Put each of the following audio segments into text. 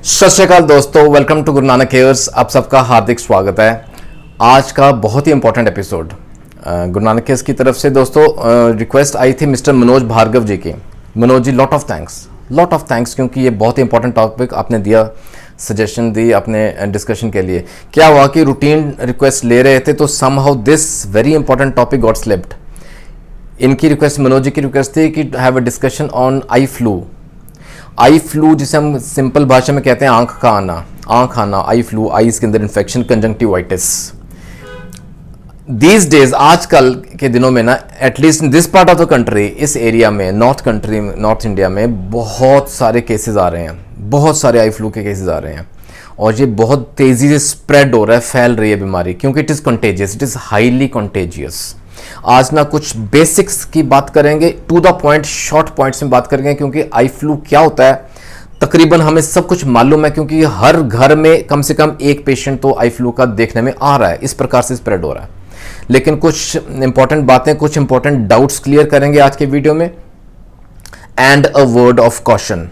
सत श्री अकाल दोस्तों, welcome to Guru Nanak cares. आप सबका हार्दिक स्वागत है। आज का बहुत ही important episode Guru Nanak cares की तरफ से दोस्तों रिक्वेस्ट आई थी मिस्टर मनोज भार्गव जी की। Manoj ji, lot of thanks क्योंकि ये बहुत ही इंपॉर्टेंट टॉपिक आपने दिया, सजेशन दी अपने डिस्कशन के लिए। क्या हुआ कि रूटीन रिक्वेस्ट ले रहे थे तो somehow this very important topic got slipped. इनकी रिक्वेस्ट, मनोज जी की रिक्वेस्ट थी कि have a discussion on eye flu, जिसे हम सिंपल भाषा में कहते हैं आंख आना, आई फ्लू, आईज के अंदर इन्फेक्शन, कंजंक्टिवाइटिस। दीज डेज, आजकल के दिनों में ना, at least in this part of the country, इस एरिया में, नॉर्थ इंडिया में बहुत सारे केसेस आ रहे हैं, बहुत सारे आई फ्लू के केसेस आ रहे हैं और ये बहुत तेजी से स्प्रेड हो रहा है, फैल रही है बीमारी, क्योंकि it is contagious, it is highly contagious. आज ना कुछ बेसिक्स की बात करेंगे, to the point, short points में बात करेंगे, क्योंकि आई फ्लू क्या होता है तकरीबन हमें सब कुछ मालूम है, क्योंकि हर घर में कम से कम एक पेशेंट तो आई फ्लू का देखने में आ रहा है, इस प्रकार से स्प्रेड हो रहा है। लेकिन कुछ इंपॉर्टेंट बातें, कुछ इंपॉर्टेंट डाउट्स क्लियर करेंगे आज के वीडियो में। And a word of caution,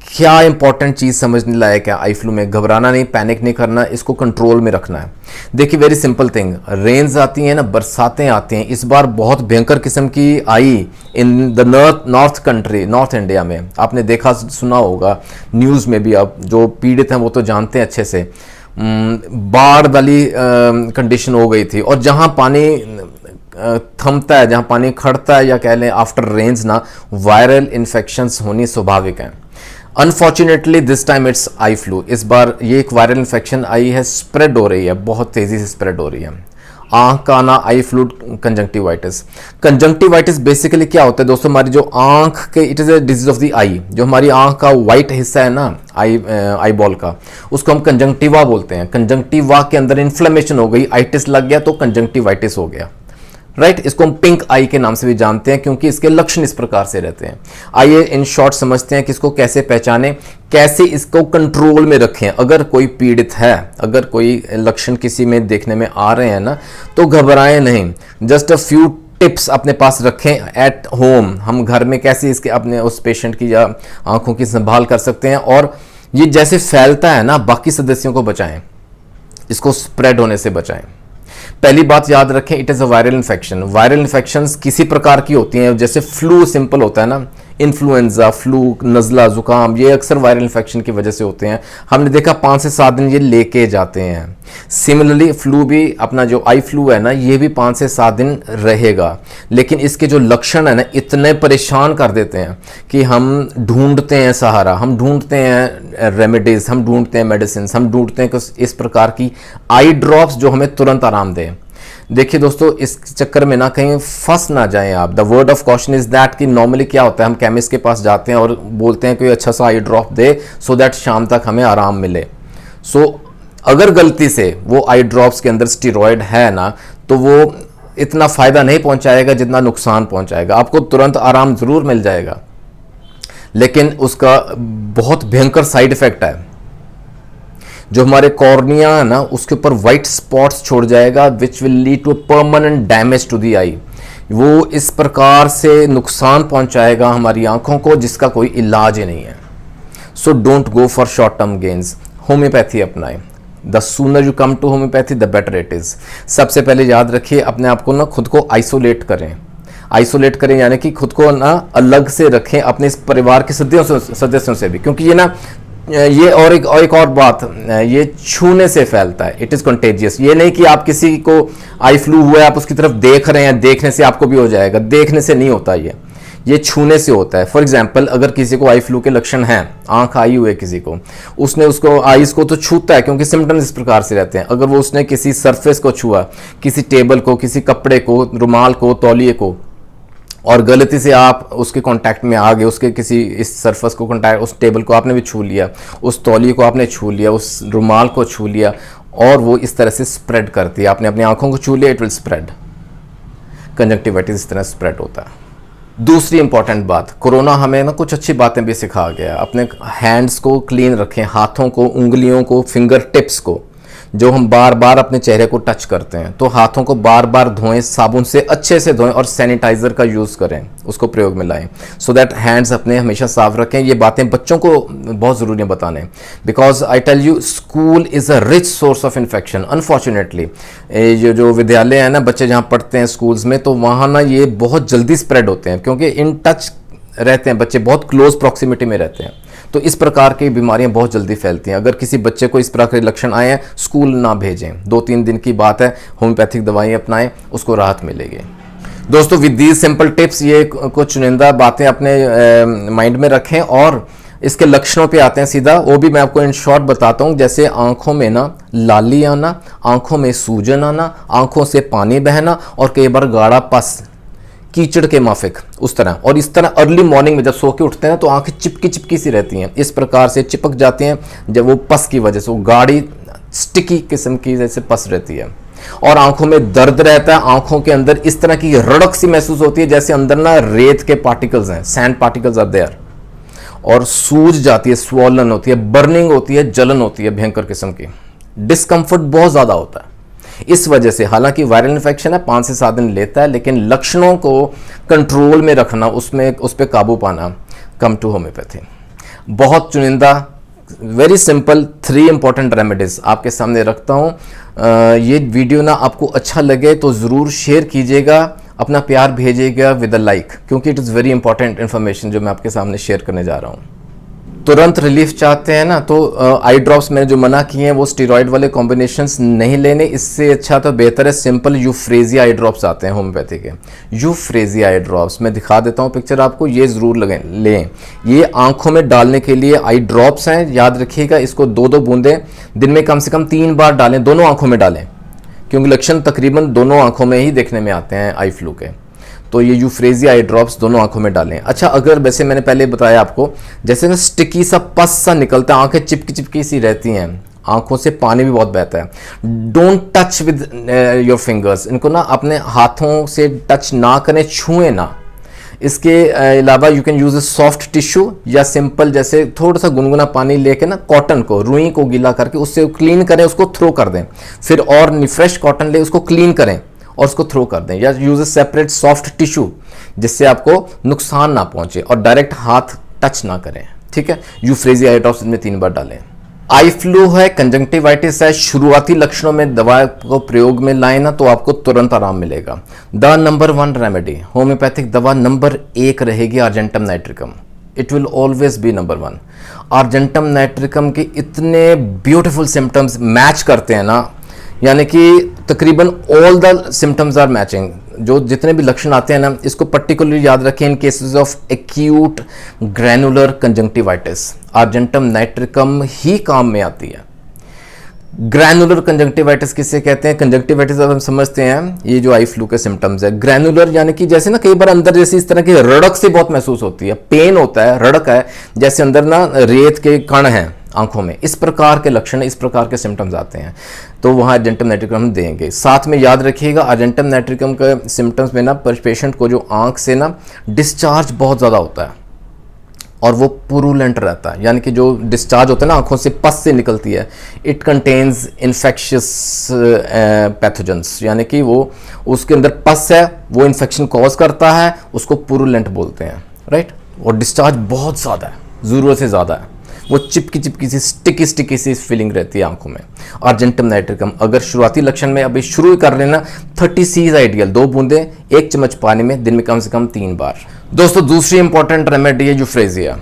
क्या इंपॉर्टेंट चीज समझने लायक है आई फ्लू में। घबराना नहीं, पैनिक नहीं करना, इसको कंट्रोल में रखना है। देखिए, वेरी सिंपल थिंग, रेन्स आती हैं ना, बरसातें आती हैं, इस बार बहुत भयंकर किस्म की आई इन द नॉर्थ इंडिया में। आपने देखा सुना होगा न्यूज़ में भी, अब जो पीड़ित हैं वो तो जानते हैं अच्छे से, बाढ़ वाली कंडीशन हो गई थी। और जहां पानी थमता है, जहां पानी खड़ता है, या कह लें आफ्टर रेन्स ना, वायरल इन्फेक्शंस होनी स्वाभाविक है। Unfortunately this time it's eye flu. इस बार ये एक वायरल इन्फेक्शन आई है, स्प्रेड हो रही है, बहुत तेजी से स्प्रेड हो रही है। आंख का आना, आई फ्लू, कंजंक्टिवाइटिस बेसिकली क्या होता है दोस्तों, हमारी जो आंख के, it is a disease of the eye, जो हमारी आंख का व्हाइट हिस्सा है ना, आई बॉल का, उसको हम कंजंक्टिवा बोलते हैं। कंजंक्टिवा के अंदर इन्फ्लेमेशन हो गई, आइटिस लग गया तो कंजंक्टिवाइटिस हो गया, राइट। इसको हम पिंक आई के नाम से भी जानते हैं, क्योंकि इसके लक्षण इस प्रकार से रहते हैं। आइए इन शॉर्ट समझते हैं कि इसको कैसे पहचानें, कैसे इसको कंट्रोल में रखें। अगर कोई पीड़ित है, अगर कोई लक्षण किसी में देखने में आ रहे हैं ना, तो घबराएं नहीं। जस्ट अ फ्यू टिप्स अपने पास रखें एट होम। हम घर में कैसे इसके अपने उस पेशेंट की या आंखों की संभाल कर सकते हैं, और ये जैसे फैलता है ना, बाकी सदस्यों को बचाएं, इसको स्प्रेड होने से बचाएं। पहली बात याद रखें, it is a viral infection. Viral infections किसी प्रकार की होती हैं, जैसे फ्लू सिंपल होता है ना, इन्फ्लुएंजा, फ्लू, नज़ला, जुकाम, ये अक्सर वायरल इन्फेक्शन की वजह से होते हैं। हमने देखा 5 से 7 दिन ये लेके जाते हैं। सिमिलरली फ्लू भी, अपना जो आई फ्लू है ना, ये भी 5 से 7 दिन रहेगा। लेकिन इसके जो लक्षण है ना, इतने परेशान कर देते हैं कि हम ढूंढते हैं सहारा, हम ढूंढते हैं रेमेडीज, हम ढूंढते हैं मेडिसिन, हम ढूंढते हैं कुछ इस प्रकार की आई ड्रॉप्स जो हमें तुरंत आराम दें। देखिए दोस्तों, इस चक्कर में ना कहीं फंस ना जाएं आप। The word of caution is that कि नॉर्मली क्या होता है, हम केमिस्ट के पास जाते हैं और बोलते हैं कोई अच्छा सा आई ड्रॉप दे, सो दैट शाम तक हमें आराम मिले। अगर गलती से वो आई ड्रॉप्स के अंदर स्टीरॉयड है ना, तो वो इतना फायदा नहीं पहुंचाएगा जितना नुकसान पहुंचाएगा। आपको तुरंत आराम जरूर मिल जाएगा, लेकिन उसका बहुत भयंकर साइड इफेक्ट है। जो हमारे कॉर्निया है ना, उसके ऊपर व्हाइट स्पॉट्स छोड़ जाएगा, which will lead to permanent damage to the eye. वो इस प्रकार से नुकसान पहुंचाएगा हमारी आंखों को, जिसका कोई इलाज ही नहीं है। So don't go for short term gains. Homeopathy अपनाएं। The sooner you come to homeopathy the better it is. सबसे पहले याद रखिए, अपने आप को ना खुद को आइसोलेट करें, यानी कि खुद को ना अलग से रखें अपने इस परिवार के सदस्यों से भी, क्योंकि ये ना, ये और एक और बात, ये छूने से फैलता है, इट इज कंटेजियस। ये नहीं कि आप किसी को आई फ्लू हुआ है, आप उसकी तरफ देख रहे हैं, देखने से आपको भी हो जाएगा, देखने से नहीं होता ये छूने से होता है। फॉर एग्जाम्पल, अगर किसी को आई फ्लू के लक्षण हैं, आंख आई हुई है किसी को, उसने उसको आईज को तो छूता है, क्योंकि सिम्टम्स इस प्रकार से रहते हैं। अगर वो उसने किसी सरफेस को छुआ, किसी टेबल को, किसी कपड़े को, रुमाल को, तौलिए को, और गलती से आप उसके कांटेक्ट में आ गए, उसके किसी इस सरफेस को कांटेक्ट, उस टेबल को आपने भी छू लिया, उस तौलिए को आपने छू लिया, उस रुमाल को छू लिया, और वो इस तरह से स्प्रेड करती है। आपने अपनी आंखों को छू लिया, इट विल स्प्रेड। कंजंक्टिवाइटिस इस तरह स्प्रेड होता है। दूसरी इंपॉर्टेंट बात, कोरोना हमें ना कुछ अच्छी बातें भी सिखा गया। अपने हैंड्स को क्लीन रखें, हाथों को, उंगलियों को, फिंगर टिप्स को, जो हम बार बार अपने चेहरे को टच करते हैं, तो हाथों को बार बार धोएं, साबुन से अच्छे से धोएं और सैनिटाइजर का यूज़ करें, उसको प्रयोग में लाएं, सो दैट हैंड्स अपने हमेशा साफ रखें। ये बातें बच्चों को बहुत ज़रूरी है बताने, because I tell you school is a rich source of infection. Unfortunately ये जो विद्यालय है ना, बच्चे जहाँ पढ़ते हैं स्कूल्स में, तो वहाँ ना ये बहुत जल्दी स्प्रेड होते हैं, क्योंकि इन टच रहते हैं बच्चे, बहुत क्लोज प्रॉक्सिमिटी में रहते हैं, तो इस प्रकार की बीमारियां बहुत जल्दी फैलती हैं। अगर किसी बच्चे को इस प्रकार के लक्षण आए हैं, स्कूल ना भेजें, 2-3 दिन की बात है, होम्योपैथिक दवाएं अपनाएं, उसको राहत मिलेगी। दोस्तों विद दीज सिंपल टिप्स, ये कुछ चुनिंदा बातें अपने माइंड में रखें और इसके लक्षणों पे आते हैं सीधा, वो भी मैं आपको इन शॉर्ट बताता हूँ। जैसे आंखों में ना लाली आना, आंखों में सूजन आना, आंखों से पानी बहना और कई बार गाढ़ा पस, कीचड़ के माफिक उस तरह। और इस तरह अर्ली मॉर्निंग में जब सो के उठते हैं तो आंखें चिपकी चिपकी सी रहती हैं, इस प्रकार से चिपक जाती हैं जब वो पस की वजह से, वो गाढ़ी स्टिकी किस्म की जैसे पस रहती है। और आंखों में दर्द रहता है, आंखों के अंदर इस तरह की रड़क सी महसूस होती है जैसे अंदर ना रेत के पार्टिकल्स हैं, सैंड पार्टिकल्स आर देयर, और सूज जाती है, स्वॉलन होती है, बर्निंग होती है, जलन होती है भयंकर किस्म की, डिस्कम्फर्ट बहुत ज़्यादा होता है। इस वजह से हालांकि वायरल इन्फेक्शन है, 5 से 7 दिन लेता है, लेकिन लक्षणों को कंट्रोल में रखना, उस पर काबू पाना, कम टू होम्योपैथी। बहुत चुनिंदा वेरी सिंपल 3 इंपॉर्टेंट रेमेडीज आपके सामने रखता हूँ। ये वीडियो ना आपको अच्छा लगे तो ज़रूर शेयर कीजिएगा, अपना प्यार भेजिएगा विद अ लाइक, क्योंकि it is very important information जो मैं आपके सामने शेयर करने जा रहा हूँ। तुरंत रिलीफ चाहते हैं ना, तो आई ड्रॉप्स मैंने जो मना किए हैं वो स्टेरॉइड वाले कॉम्बिनेशंस नहीं लेने, इससे अच्छा तो बेहतर है सिंपल यूफ्रेजिया आई ड्रॉप्स आते हैं होम्योपैथी के। यूफ्रेजिया आई ड्रॉप्स मैं दिखा देता हूँ पिक्चर आपको, ये ज़रूर लें। ये आंखों में डालने के लिए आई ड्रॉप्स हैं, याद रखिएगा। इसको 2-2 बूंदें दिन में कम से कम 3 बार डालें, दोनों आंखों में डालें, क्योंकि लक्षण तकरीबन दोनों आंखों में ही देखने में आते हैं आई फ्लू के। तो ये यूफ्रेजिया आई ड्रॉप्स दोनों आंखों में डालें। अच्छा, अगर वैसे मैंने पहले बताया आपको, जैसे ना स्टिकी सा पस सा निकलता है, आंखें चिपकी चिपकी सी रहती हैं, आंखों से पानी भी बहुत बहता है, don't touch with your fingers, इनको ना अपने हाथों से टच ना करें, छुएं ना। इसके अलावा you can use a soft tissue, या सिंपल जैसे थोड़ा सा गुनगुना पानी लेके ना कॉटन को, रुई को गीला करके उससे क्लीन करें, उसको थ्रो कर दें, फिर और फ्रेश कॉटन ले उसको क्लीन करें और उसको थ्रो कर दें, या use a separate soft tissue जिससे आपको नुकसान ना पहुंचे, और डायरेक्ट हाथ टच ना करें, ठीक है। यूफ्रेजिया आई ड्रॉप्स में 3 बार डालें। आई फ्लू है, कंजंक्टिवाइटिस है, शुरुआती लक्षणों में दवा को प्रयोग में लाए ना, तो आपको तुरंत आराम मिलेगा। द नंबर 1 रेमेडी, होम्योपैथिक दवा नंबर 1 रहेगी argentum nitricum. It will always be number 1। Argentum nitricum के इतने ब्यूटिफुल सिम्टम्स मैच करते हैं ना, यानी कि तकरीबन all the symptoms are matching. जो जितने भी लक्षण आते हैं ना, इसको पर्टिकुलरली याद रखें, in cases of acute granular conjunctivitis argentum nitricum ही काम में आती है। ग्रैनुलर कंजंक्टिवाइटिस किसे कहते हैं? कंजंक्टिवाइटिस अब हम समझते हैं ये जो आई फ्लू के सिम्टम्स है। ग्रैनुलर यानी कि जैसे ना कई बार अंदर जैसे इस तरह की रड़क से बहुत महसूस होती है, पेन होता है, रड़क है, जैसे अंदर ना रेत के कण हैं आंखों में, इस प्रकार के लक्षण, इस प्रकार के सिम्टम्स आते हैं, तो वहाँ आर्जेंटम नाइट्रिकम हम देंगे। साथ में याद रखिएगा आर्जेंटम नाइट्रिकम के सिम्टम्स में ना पेशेंट को जो आंख से ना डिस्चार्ज बहुत ज़्यादा होता है और वो पुरुलेंट रहता है, यानी कि जो डिस्चार्ज होता है ना आंखों से, पस से निकलती है, इट कंटेन्स इन्फेक्शियस पैथोजेंस, यानी कि वो उसके अंदर पस है, वो इन्फेक्शन कॉज करता है, उसको पुरुलेंट बोलते हैं, राइट। और डिस्चार्ज बहुत ज़्यादा है, ज़रूरत से ज़्यादा है, वो चिपकी चिपकी सी स्टिकी सी फीलिंग रहती है आंखों में। आर्जेंटम नाइट्रिकम अगर शुरुआती लक्षण में अभी शुरू कर लेना, 30 इज आइडियल, 2 बूंदें 1 चम्मच पानी में दिन में कम से कम 3 बार। दोस्तों दूसरी इंपॉर्टेंट रेमेडी है यूफ्रेजिया।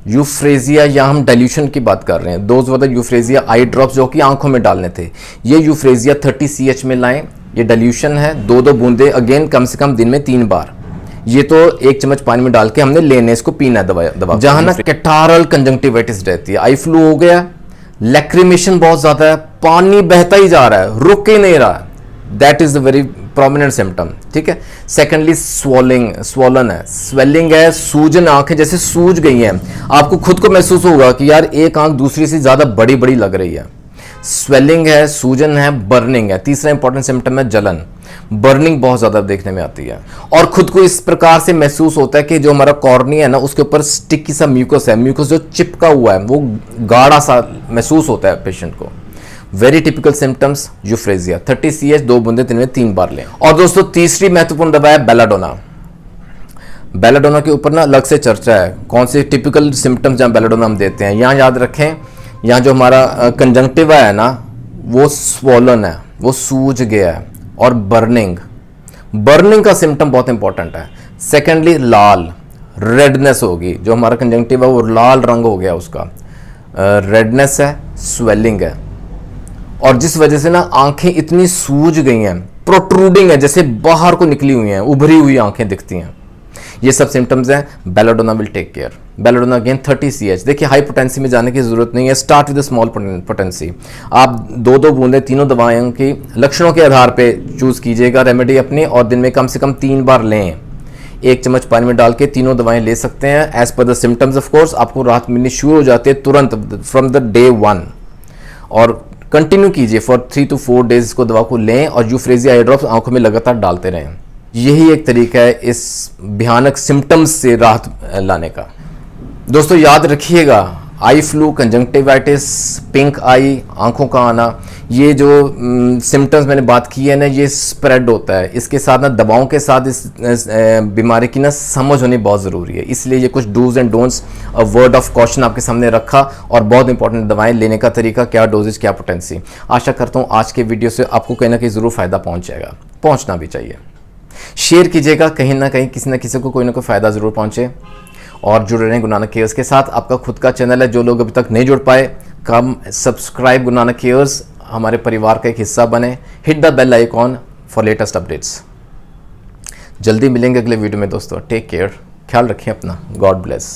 यूफ्रेजिया या हम डाइल्यूशन की बात कर रहे हैं, those were the euphrasia eye drops जो कि आंखों में डालने थे। ये यूफ्रेजिया 30 CH में लाएं, ये डाइल्यूशन है, 2 बूंदे अगेन कम से कम दिन में 3 बार। ये तो 1 चम्मच पानी में डाल के हमने लेने, इसको पीना है दवा। जहां ना कैटारल कंजंक्टिवाइटिस रहती है, आई फ्लू हो गया, लैक्रिमेशन बहुत ज्यादा है, पानी बहता ही जा रहा है, रुक ही नहीं रहा, that is the very prominent symptom, ठीक है। सेकेंडली स्वॉलन है, स्वेलिंग है, सूजन, आंखें जैसे सूज गई हैं, आपको खुद को महसूस होगा कि यार एक आंख दूसरी से ज्यादा बड़ी बड़ी लग रही है। स्वेलिंग है, सूजन है, बर्निंग है। तीसरा इंपॉर्टेंट सिम्टम है जलन, बर्निंग बहुत ज्यादा देखने में आती है, और खुद को इस प्रकार से महसूस होता है कि जो हमारा कॉर्निया है ना, उसके ऊपर स्टिकी सा म्यूकस है, म्यूकस जो चिपका हुआ है, वो गाढ़ा सा महसूस होता है पेशेंट को। Very typical symptoms euphrasia, 30 CH 2 बूंदे दिन में 3 बार लें। और दोस्तों तीसरी महत्वपूर्ण दवा है बेलाडोना। बेलाडोना के ऊपर ना अलग से चर्चा है, कौन से टिपिकल सिम्टम्स जहाँ बेलाडोना हम देते हैं। यहाँ याद रखें, यहाँ जो हमारा कंजंक्टिवा है ना वो स्वॉलन है, वो सूज गया है, और बर्निंग का सिम्टम बहुत इंपॉर्टेंट है। सेकेंडली लाल रेडनेस होगी, जो हमारा कंजंक्टिवा वो लाल रंग हो गया उसका, रेडनेस है, स्वेलिंग है, और जिस वजह से ना आंखें इतनी सूज गई हैं, प्रोट्रूडिंग है, जैसे बाहर को निकली हुई हैं, उभरी हुई आंखें दिखती हैं। ये सब सिम्टम्स हैं। Belladonna will take care. Belladonna again 30 CH। देखिए हाई पोटेंसी में जाने की जरूरत नहीं है, स्टार्ट विद स्मॉल पोटेंसी। आप 2-2 बूंदे तीनों दवाओं की लक्षणों के आधार पे चूज कीजिएगा रेमेडी अपनी, और दिन में कम से कम 3 बार लें। 1 चम्मच पानी में डाल के तीनों दवाएं ले सकते हैं। As per the symptoms of course आपको राहत मिलनी शुरू हो जाती है तुरंत, फ्रॉम द डे 1, और कंटिन्यू कीजिए फॉर 3 to 4 डेज को दवा को लें, और यूफ्रेजिया आई ड्रॉप्स आंखों में लगातार डालते रहें। यही एक तरीका है इस भयानक सिम्टम्स से राहत लाने का। दोस्तों याद रखिएगा, आई फ्लू, कंजंक्टिवाइटिस, पिंक आई, आंखों का आना, ये जो सिम्टम्स मैंने बात की है ना, ये स्प्रेड होता है। इसके साथ ना दवाओं के साथ इस बीमारी की ना समझ होनी बहुत ज़रूरी है। इसलिए ये कुछ dos and don'ts, word of caution आपके सामने रखा, और बहुत इंपॉर्टेंट दवाएं लेने का तरीका, क्या डोजेज, क्या पोटेंसी। आशा करता हूँ आज के वीडियो से आपको कहीं ना कहीं ज़रूर फ़ायदा पहुँच जाएगा, पहुँचना भी चाहिए। शेयर कीजिएगा, कहीं ना कहीं किसी न किसी को कोई ना कोई फ़ायदा ज़रूर पहुँचे, और जुड़े रहें गुरु नानक केयर्स के साथ। आपका खुद का चैनल है, जो लोग अभी तक नहीं जुड़ पाए, कम सब्सक्राइब गुरु नानक केयर्स, हमारे परिवार का एक हिस्सा बने। Hit the bell icon for latest updates. जल्दी मिलेंगे अगले वीडियो में दोस्तों। टेक केयर, ख्याल रखें अपना। God bless.